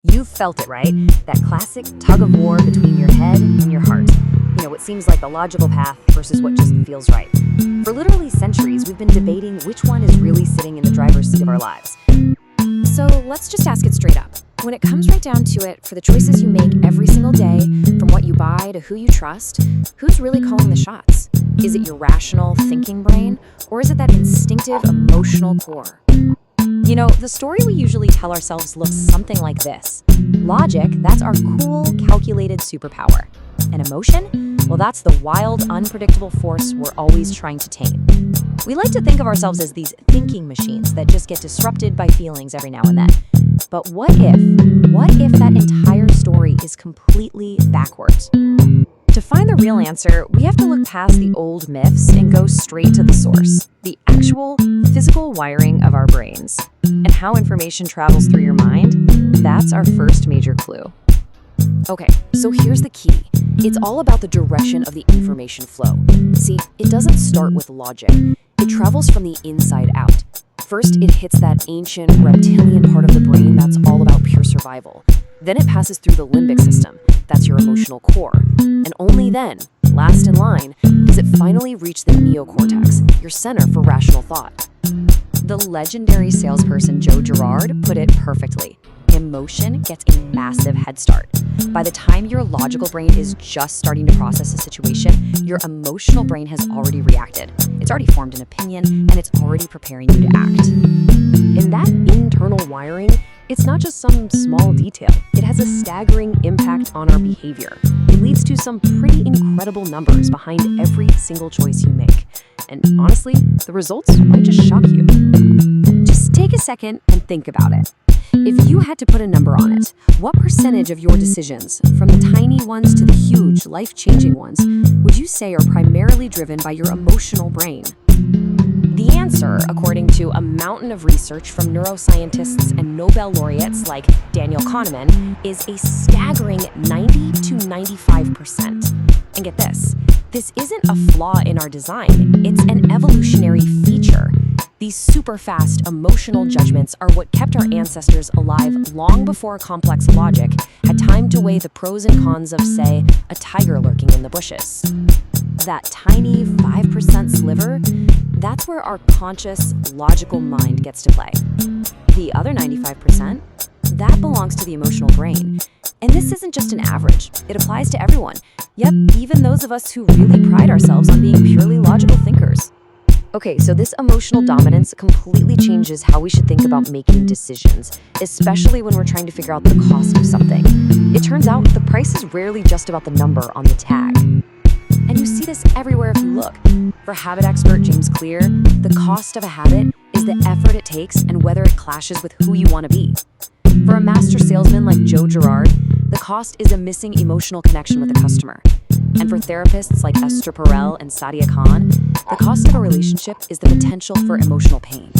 You've felt it, right? That classic tug of war between your head and your heart. What seems like the logical path versus what just feels right. For literally centuries, we've been debating which one is really sitting in the driver's seat of our lives. So let's just ask it straight up. When it comes right down to it, for the choices you make every single day, from what you buy to who you trust, who's really calling the shots? Is it your rational, thinking brain, or is it that instinctive, emotional core? The story we usually tell ourselves looks something like this. Logic, that's our cool, calculated superpower. And emotion? Well, that's the wild, unpredictable force we're always trying to tame. We like to think of ourselves as these thinking machines that just get disrupted by feelings every now and then. But what if that entire story is completely backwards? To find the real answer, we have to look past the old myths and go straight to the source, the actual physical wiring of our brains. And how information travels through your mind, that's our first major clue. Okay, so here's the key. It's all about the direction of the information flow. See, it doesn't start with logic. It travels from the inside out. First, it hits that ancient reptilian part of the brain that's all about pure survival. Then it passes through the limbic system, that's your emotional core. And only then, last in line, does it finally reach the neocortex, your center for rational thought. The legendary salesperson Joe Girard put it perfectly. Emotion gets a massive head start. By the time your logical brain is just starting to process a situation, your emotional brain has already reacted. It's already formed an opinion, and it's already preparing you to act. And that internal wiring, it's not just some small detail. It has a staggering impact on our behavior. It leads to some pretty incredible numbers behind every single choice you make. And honestly, the results might just shock you. Just take a second and think about it. If you had to put a number on it, what percentage of your decisions, from the tiny ones to the huge, life-changing ones, would you say are primarily driven by your emotional brain? The answer, according to a mountain of research from neuroscientists and Nobel laureates like Daniel Kahneman, is a staggering 90 to 95%. And get this isn't a flaw in our design, it's an evolutionary feature. These super fast emotional judgments are what kept our ancestors alive long before complex logic had time to weigh the pros and cons of, say, a tiger lurking in the bushes. That tiny 5% sliver, that's where our conscious, logical mind gets to play. The other 95%, that belongs to the emotional brain. And this isn't just an average, it applies to everyone. Yep, even those of us who really pride ourselves on being purely logical thinkers. Okay, so this emotional dominance completely changes how we should think about making decisions, especially when we're trying to figure out the cost of something. It turns out the price is rarely just about the number on the tag. And you see this everywhere if you look. For habit expert James Clear, the cost of a habit is the effort it takes and whether it clashes with who you want to be. For a master salesman like Joe Girard, the cost is a missing emotional connection with the customer. And for therapists like Esther Perel and Sadia Khan, the cost of a relationship is the potential for emotional pain.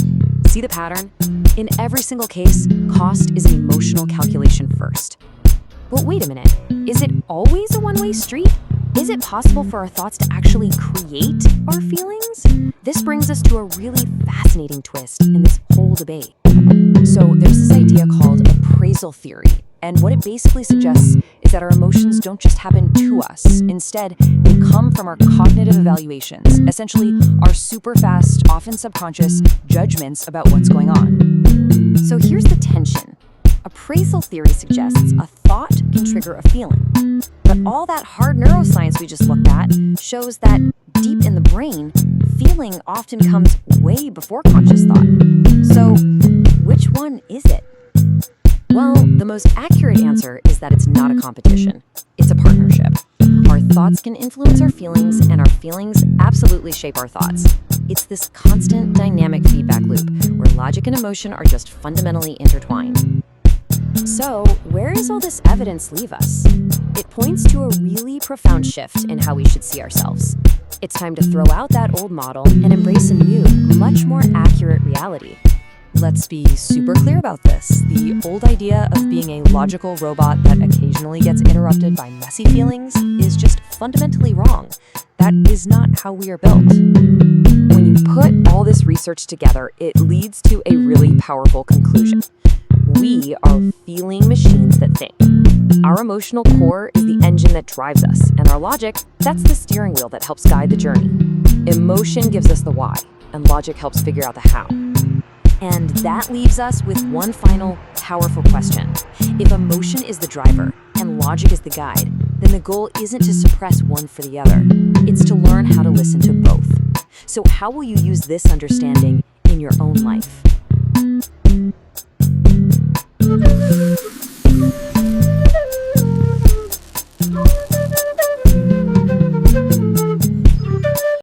See the pattern? In every single case, cost is an emotional calculation first. But wait a minute, is it always a one-way street? Is it possible for our thoughts to actually create our feelings? This brings us to a really fascinating twist in this whole debate. So there's this idea called appraisal theory. And what it basically suggests is that our emotions don't just happen to us. Instead, they come from our cognitive evaluations, essentially our super fast, often subconscious judgments about what's going on. So here's the tension. Appraisal theory suggests a thought can trigger a feeling. But all that hard neuroscience we just looked at shows that deep in the brain, feeling often comes way before conscious thought. So which one is it? Well, the most accurate answer is that it's not a competition. It's a partnership. Our thoughts can influence our feelings, and our feelings absolutely shape our thoughts. It's this constant dynamic feedback loop where logic and emotion are just fundamentally intertwined. So, where does all this evidence leave us? It points to a really profound shift in how we should see ourselves. It's time to throw out that old model and embrace a new, much more accurate reality. Let's be super clear about this. The old idea of being a logical robot that occasionally gets interrupted by messy feelings is just fundamentally wrong. That is not how we are built. When you put all this research together, it leads to a really powerful conclusion. We are feeling machines that think. Our emotional core is the engine that drives us, and our logic, that's the steering wheel that helps guide the journey. Emotion gives us the why, and logic helps figure out the how. And that leaves us with one final, powerful question. If emotion is the driver and logic is the guide, then the goal isn't to suppress one for the other. It's to learn how to listen to both. So how will you use this understanding in your own life?